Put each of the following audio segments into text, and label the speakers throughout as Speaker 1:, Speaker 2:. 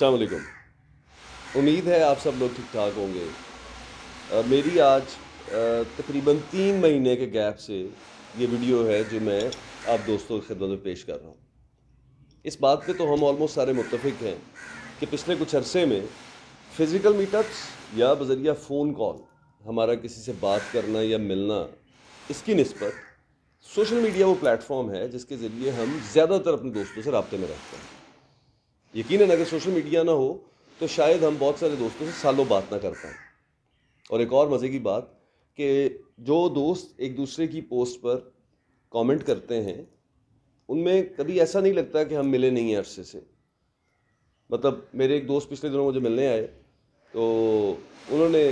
Speaker 1: السلام علیکم. امید ہے آپ سب لوگ ٹھیک ٹھاک ہوں گے. میری آج تقریباً 3 مہینے کے گیپ سے یہ ویڈیو ہے جو میں آپ دوستوں کی خدمت میں پیش کر رہا ہوں. اس بات پہ تو ہم آلموسٹ سارے متفق ہیں کہ پچھلے کچھ عرصے میں فزیکل میٹ اپس یا بذریعہ فون کال ہمارا کسی سے بات کرنا یا ملنا، اس کی نسبت سوشل میڈیا وہ پلیٹ فارم ہے جس کے ذریعے ہم زیادہ تر اپنے دوستوں سے رابطے میں رہتے ہیں. یقیناً اگر سوشل میڈیا نہ ہو تو شاید ہم بہت سارے دوستوں سے سالوں بات نہ کر پائیں. اور ایک اور مزے کی بات کہ جو دوست ایک دوسرے کی پوسٹ پر کامنٹ کرتے ہیں ان میں کبھی ایسا نہیں لگتا کہ ہم ملے نہیں ہیں عرصے سے. مطلب میرے ایک دوست پچھلے دنوں مجھے ملنے آئے تو انہوں نے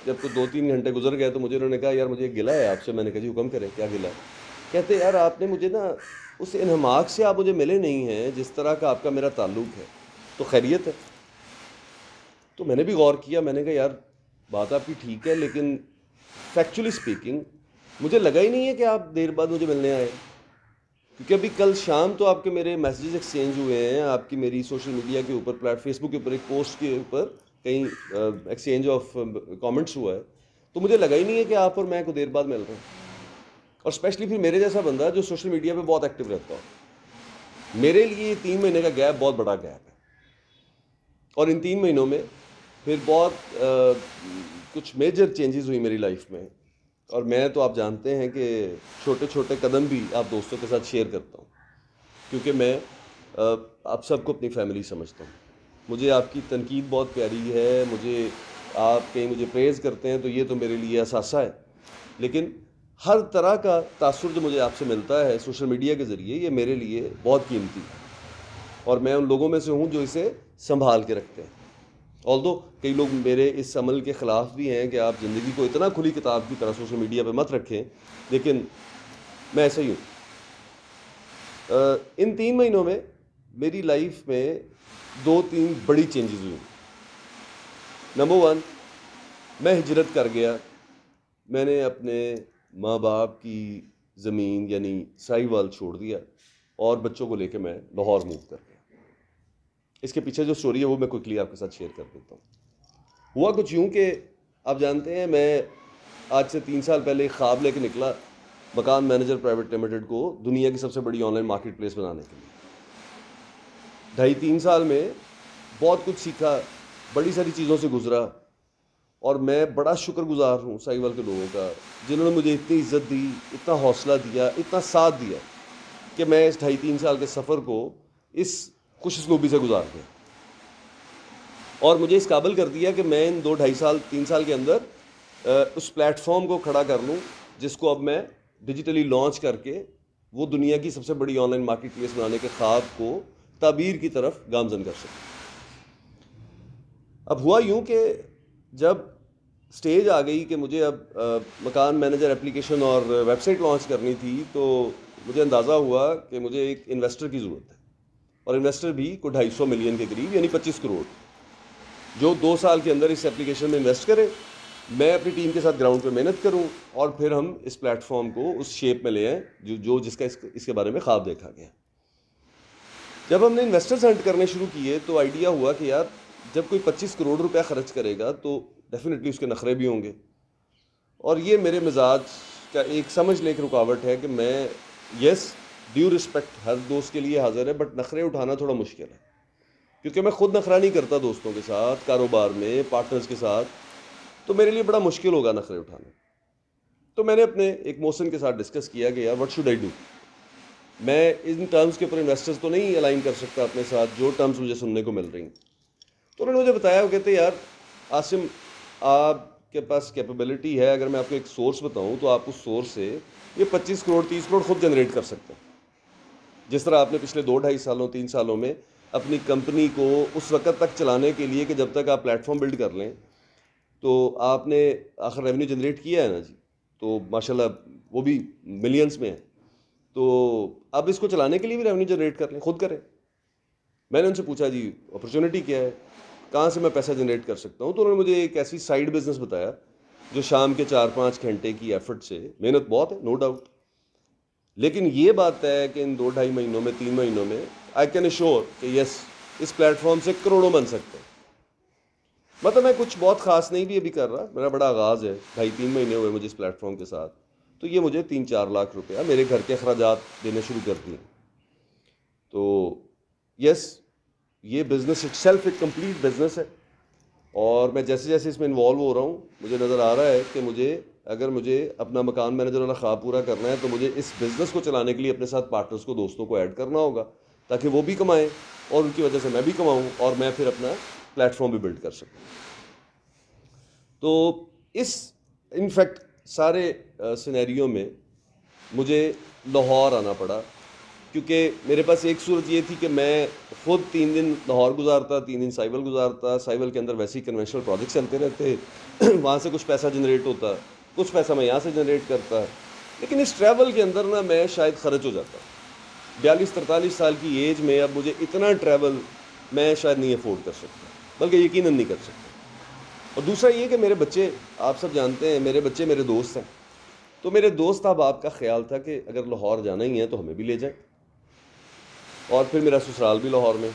Speaker 1: جب تو 2-3 گھنٹے گزر گئے تو مجھے انہوں نے کہا یار مجھے ایک گلہ ہے آپ سے. میں نے کہا جی حکم کریں کیا گلہ ہے؟ کہتے یار آپ نے مجھے نا اس انہماک سے آپ مجھے ملے نہیں ہیں جس طرح کا آپ کا میرا تعلق ہے، تو خیریت ہے؟ تو میں نے بھی غور کیا. میں نے کہا یار بات آپ کی ٹھیک ہے لیکن فیکچولی اسپیکنگ مجھے لگا ہی نہیں ہے کہ آپ دیر بعد مجھے ملنے آئے، کیونکہ ابھی کل شام تو آپ کے میرے میسیجز ایکسچینج ہوئے ہیں. آپ کی میری سوشل میڈیا کے اوپر فیس بک کے اوپر ایک پوسٹ کے اوپر کہیں ایکسچینج آف کامنٹس ہوا ہے. تو مجھے لگا ہی نہیں ہے کہ آپ اور میں کو دیر بعد مل رہے ہیں. اور اسپیشلی پھر میرے جیسا بندہ جو سوشل میڈیا پہ بہت ایکٹیو رہتا ہو، میرے لیے یہ 3 مہینے کا گیپ بہت بڑا گیپ ہے. اور ان 3 مہینوں میں پھر بہت کچھ میجر چینجز ہوئی میری لائف میں. اور میں تو آپ جانتے ہیں کہ چھوٹے چھوٹے قدم بھی آپ دوستوں کے ساتھ شیئر کرتا ہوں، کیونکہ میں آپ سب کو اپنی فیملی سمجھتا ہوں. مجھے آپ کی تنقید بہت پیاری ہے، مجھے آپ کہیں مجھے پریز کرتے ہیں تو یہ تو میرے لیے اثاثہ ہے. لیکن ہر طرح کا تاثر جو مجھے آپ سے ملتا ہے سوشل میڈیا کے ذریعے یہ میرے لیے بہت قیمتی ہے، اور میں ان لوگوں میں سے ہوں جو اسے سنبھال کے رکھتے ہیں. آلدو کئی لوگ میرے اس عمل کے خلاف بھی ہیں کہ آپ زندگی کو اتنا کھلی کتاب کی طرح سوشل میڈیا پہ مت رکھیں، لیکن میں ایسا ہی ہوں. ان 3 مہینوں میں میری لائف میں 2-3 بڑی چینجز ہوئی. نمبر 1، میں ہجرت کر گیا. میں نے اپنے ماں باپ کی زمین یعنی ساہیوال چھوڑ دیا اور بچوں کو لے کے میں لاہور موو کر گیا. اس کے پیچھے جو سٹوری ہے وہ میں کوئکلی آپ کے ساتھ شیئر کر دیتا ہوں. ہوا کچھ یوں کہ آپ جانتے ہیں میں آج سے 3 سال پہلے ایک خواب لے کے نکلا مکان مینیجر پرائیویٹ لمیٹڈ کو دنیا کی سب سے بڑی آن لائن مارکیٹ پلیس بنانے کے لیے. 2.5-3 سال میں بہت کچھ سیکھا، بڑی ساری چیزوں سے گزرا، اور میں بڑا شکر گزار ہوں ساہیوال کے لوگوں کا جنہوں نے مجھے اتنی عزت دی، اتنا حوصلہ دیا، اتنا ساتھ دیا کہ میں اس 2.5-3 سال کے سفر کو اس خوش اسلوبی سے گزار گیا، اور مجھے اس قابل کر دیا کہ میں ان 2-2.5-3 سال کے اندر اس پلیٹ فارم کو کھڑا کر لوں جس کو اب میں ڈیجیٹلی لانچ کر کے وہ دنیا کی سب سے بڑی آن لائن مارکیٹ پلیس بنانے کے خواب کو تعبیر کی طرف گامزن کر سکوں. اب ہوا یوں کہ جب سٹیج آ گئی کہ مجھے اب مکان مینیجر اپلیکیشن اور ویب سائٹ لانچ کرنی تھی، تو مجھے اندازہ ہوا کہ مجھے ایک انویسٹر کی ضرورت ہے، اور انویسٹر بھی کوئی 250 ملین کے قریب یعنی 25 کروڑ، جو 2 سال کے اندر اس اپلیکیشن میں انویسٹ کرے، میں اپنی ٹیم کے ساتھ گراؤنڈ پہ محنت کروں، اور پھر ہم اس پلیٹ فارم کو اس شیپ میں لے آئیں جس کا اس کے بارے میں خواب دیکھا گیا. جب ہم نے انویسٹرز ہنٹ کرنے شروع کیے تو آئیڈیا ہوا کہ یار جب کوئی 25 کروڑ روپیہ خرچ کرے گا تو ڈیفینیٹلی اس کے نخرے بھی ہوں گے. اور یہ میرے مزاج کا ایک سمجھ لیں کہ رکاوٹ ہے کہ میں یس ڈیو رسپیکٹ ہر دوست کے لیے حاضر ہے، بٹ نخرے اٹھانا تھوڑا مشکل ہے، کیونکہ میں خود نخرہ نہیں کرتا دوستوں کے ساتھ، کاروبار میں پارٹنرز کے ساتھ، تو میرے لیے بڑا مشکل ہوگا نخرے اٹھانا. تو میں نے اپنے ایک محسن کے ساتھ ڈسکس کیا کہ یار واٹ شوڈ آئی ڈو. میں ان ٹرمز کے اوپر انویسٹرز تو نہیں الائن کر سکتا اپنے ساتھ جو ٹرمز مجھے سننے کو مل رہی ہیں. تو انہوں نے مجھے بتایا، وہ کہتے یار عاصم آپ کے پاس کیپیبلٹی ہے، اگر میں آپ کو ایک سورس بتاؤں تو آپ اس سورس سے یہ 25 کروڑ 30 کروڑ خود جنریٹ کر سکتے ہیں. جس طرح آپ نے پچھلے 2-2.5 سالوں 3 سالوں میں اپنی کمپنی کو اس وقت تک چلانے کے لیے کہ جب تک آپ پلیٹ فارم بلڈ کر لیں تو آپ نے آخر ریونیو جنریٹ کیا ہے نا جی، تو ماشاءاللہ وہ بھی ملینز میں ہے، تو اب اس کو چلانے کے لیے بھی ریونیو جنریٹ کر لیں، خود کریں. میں نے ان سے پوچھا جی اپرچونٹی کیا ہے، کہاں سے میں پیسہ جنریٹ کر سکتا ہوں. تو انہوں نے مجھے ایک ایسی سائیڈ بزنس بتایا جو شام کے 4-5 گھنٹے کی ایفرٹ سے، محنت بہت ہے نو ڈاؤٹ، لیکن یہ بات ہے کہ ان 2-2.5 مہینوں میں 3 مہینوں میں آئی کین ایشور کہ یس اس پلیٹ فارم سے کروڑوں بن سکتے ہیں. مطلب میں کچھ بہت خاص نہیں بھی ابھی کر رہا, میرا بڑا آغاز ہے, 2.5-3 مہینے ہوئے مجھے اس پلیٹ فارم کے ساتھ, تو یہ مجھے 3-4 لاکھ روپیہ میرے گھر کے اخراجات دینے شروع کر دیے. تو یس, یہ بزنس اٹ سیلف ایک کمپلیٹ بزنس ہے, اور میں جیسے جیسے اس میں انوالو ہو رہا ہوں مجھے نظر آ رہا ہے کہ اگر مجھے اپنا مکان مینیجر والا خواب پورا کرنا ہے تو مجھے اس بزنس کو چلانے کے لیے اپنے ساتھ پارٹنرز کو, دوستوں کو ایڈ کرنا ہوگا, تاکہ وہ بھی کمائیں اور ان کی وجہ سے میں بھی کماؤں اور میں پھر اپنا پلیٹ فارم بھی بلڈ کر سکوں. تو اس انفیکٹ سارے سینیریو میں مجھے لاہور آنا پڑا, کیونکہ میرے پاس ایک صورت یہ تھی کہ میں خود 3 دن لاہور گزارتا, 3 دن سائیول گزارتا. سائیول کے اندر ویسے ہی کنونشنل پروجیکٹ چلتے رہتے, وہاں سے کچھ پیسہ جنریٹ ہوتا, کچھ پیسہ میں یہاں سے جنریٹ کرتا, لیکن اس ٹریول کے اندر نا میں شاید خرچ ہو جاتا. 42-43 سال کی ایج میں اب مجھے اتنا ٹریول میں شاید نہیں افورڈ کر سکتا, بلکہ یقیناً نہیں کر سکتا. اور دوسرا یہ کہ میرے بچے, آپ سب جانتے ہیں میرے بچے میرے دوست ہیں, تو میرے دوست احباب کا خیال تھا کہ اگر لاہور جانا ہی ہے تو ہمیں بھی لے جائیں, اور پھر میرا سسرال بھی لاہور میں.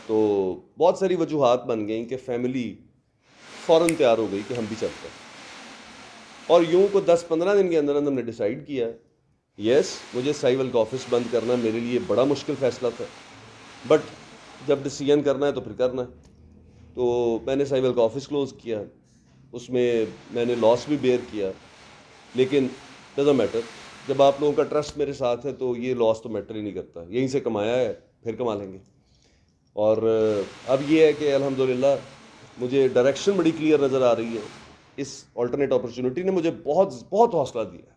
Speaker 1: تو بہت ساری وجوہات بن گئیں کہ فیملی فوراً تیار ہو گئی کہ ہم بھی چلتے ہیں, اور یوں کو 10-15 دن کے اندر ہم نے ڈیسائیڈ کیا. یس, مجھے سائیول کا آفس بند کرنا میرے لیے بڑا مشکل فیصلہ تھا, بٹ جب ڈیسیژن کرنا ہے تو پھر کرنا ہے. تو میں نے سائیول کا آفس کلوز کیا, اس میں میں نے لاس بھی بیئر کیا, لیکن ڈزنٹ میٹر, جب آپ لوگوں کا ٹرسٹ میرے ساتھ ہے تو یہ لاس تو میٹر ہی نہیں کرتا, یہیں سے کمایا ہے پھر کما لیں گے. اور اب یہ ہے کہ الحمدللہ مجھے ڈائریکشن بڑی کلیئر نظر آ رہی ہے. اس آلٹرنیٹ اپرچونٹی نے مجھے بہت بہت حوصلہ دیا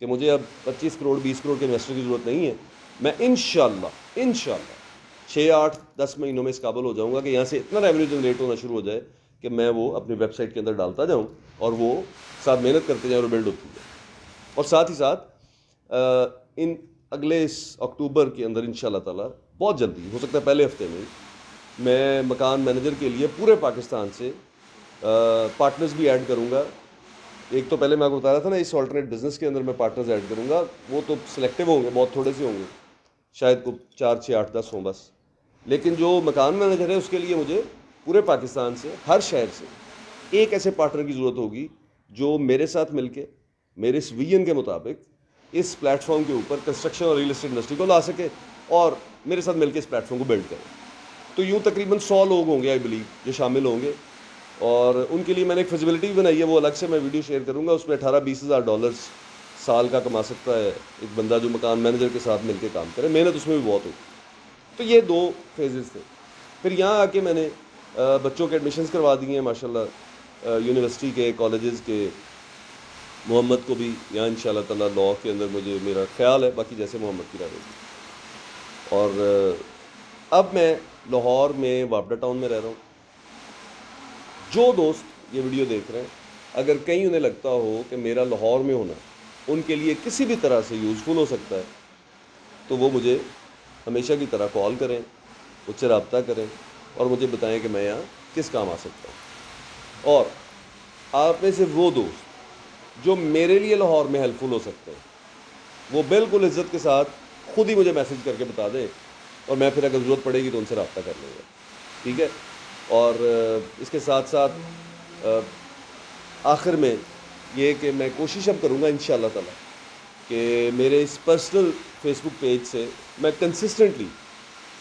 Speaker 1: کہ مجھے اب 25 کروڑ 20 کروڑ کے انویسٹر کی ضرورت نہیں ہے. میں انشاءاللہ 6-8-10 مہینوں میں اس قابل ہو جاؤں گا کہ یہاں سے اتنا ریونیو جنریٹ ہونا شروع ہو جائے کہ میں وہ اپنی ویب سائٹ کے اندر ڈالتا جاؤں اور وہ ساتھ محنت کرتے جائیں اور بلڈ ہوتی جائے. اور ساتھ ہی ساتھ ان اگلے اس اکتوبر کے اندر انشاءاللہ تعالی, بہت جلدی ہو سکتا ہے پہلے ہفتے میں مکان مینیجر کے لیے پورے پاکستان سے پارٹنرز بھی ایڈ کروں گا. ایک تو پہلے میں آپ کو بتا رہا تھا نا, اس آلٹرنیٹ بزنس کے اندر میں پارٹنرز ایڈ کروں گا, وہ تو سلیکٹیو ہوں گے, بہت تھوڑے سے ہوں گے, شاید کو 4-6-8-10 ہوں بس. لیکن جو مکان مینیجر ہے اس کے لیے مجھے پورے پاکستان سے, ہر شہر سے ایک ایسے پارٹنر کی ضرورت ہوگی جو میرے ساتھ مل کے میرے اس ویژن کے مطابق اس پلیٹ فارم کے اوپر کنسٹرکشن اور ریل اسٹیٹ انڈسٹری کو لا سکے اور میرے ساتھ مل کے اس پلیٹ فارم کو بلڈ کرے. تو یوں تقریباً 100 لوگ ہوں گے آئی بلیو جو شامل ہوں گے, اور ان کے لیے میں نے ایک فیزیبلٹی بھی بنائی ہے, وہ الگ سے میں ویڈیو شیئر کروں گا. اس میں 18-20 ہزار ڈالرز سال کا کما سکتا ہے ایک بندہ جو مکان مینیجر کے ساتھ مل کے کام کرے, محنت اس میں بھی بہت ہوگی. تو یہ 2 فیزز تھے. پھر یہاں آ کے میں نے بچوں کے ایڈمیشنز کروا دیے ہیں ماشاءاللہ, یونیورسٹی کے, کالجز کے. محمد کو بھی یہاں انشاءاللہ تعالیٰ لاء کے اندر مجھے میرا خیال ہے, باقی جیسے محمد کی رائے ہوگی. اور اب میں لاہور میں وابڈا ٹاؤن میں رہ رہا ہوں. جو دوست یہ ویڈیو دیکھ رہے ہیں, اگر کہیں انہیں لگتا ہو کہ میرا لاہور میں ہونا ان کے لیے کسی بھی طرح سے یوزفل ہو سکتا ہے, تو وہ مجھے ہمیشہ کی طرح کال کریں, مجھ سے رابطہ کریں اور مجھے بتائیں کہ میں یہاں کس کام آ سکتا ہوں. اور آپ میں سے وہ دوست جو میرے لیے لاہور میں ہیلپ فل ہو سکتے ہیں, وہ بالکل عزت کے ساتھ خود ہی مجھے میسج کر کے بتا دیں, اور میں پھر اگر ضرورت پڑے گی تو ان سے رابطہ کر لوں گا, ٹھیک ہے. اور اس کے ساتھ ساتھ آخر میں یہ کہ میں کوشش اب کروں گا انشاءاللہ تعالی کہ میرے اس پرسنل فیس بک پیج سے میں کنسسٹنٹلی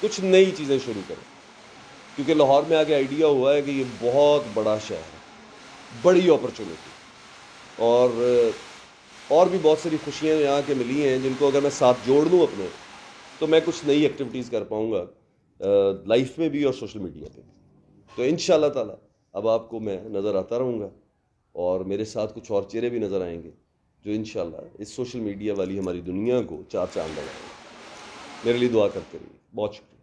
Speaker 1: کچھ نئی چیزیں شروع کروں, کیونکہ لاہور میں آگے آئیڈیا ہوا ہے کہ یہ بہت بڑا شہر ہے, بڑی اپرچونٹی, اور بھی بہت ساری خوشیاں یہاں کے ملی ہیں جن کو اگر میں ساتھ جوڑ لوں اپنے, تو میں کچھ نئی ایکٹیویٹیز کر پاؤں گا لائف میں بھی اور سوشل میڈیا پہ بھی. تو انشاءاللہ تعالی اب آپ کو میں نظر آتا رہوں گا, اور میرے ساتھ کچھ اور چہرے بھی نظر آئیں گے جو انشاءاللہ اس سوشل میڈیا والی ہماری دنیا کو 4 چاند لگائیں گے. میرے لیے دعا کرتے رہیے. بہت شکریہ.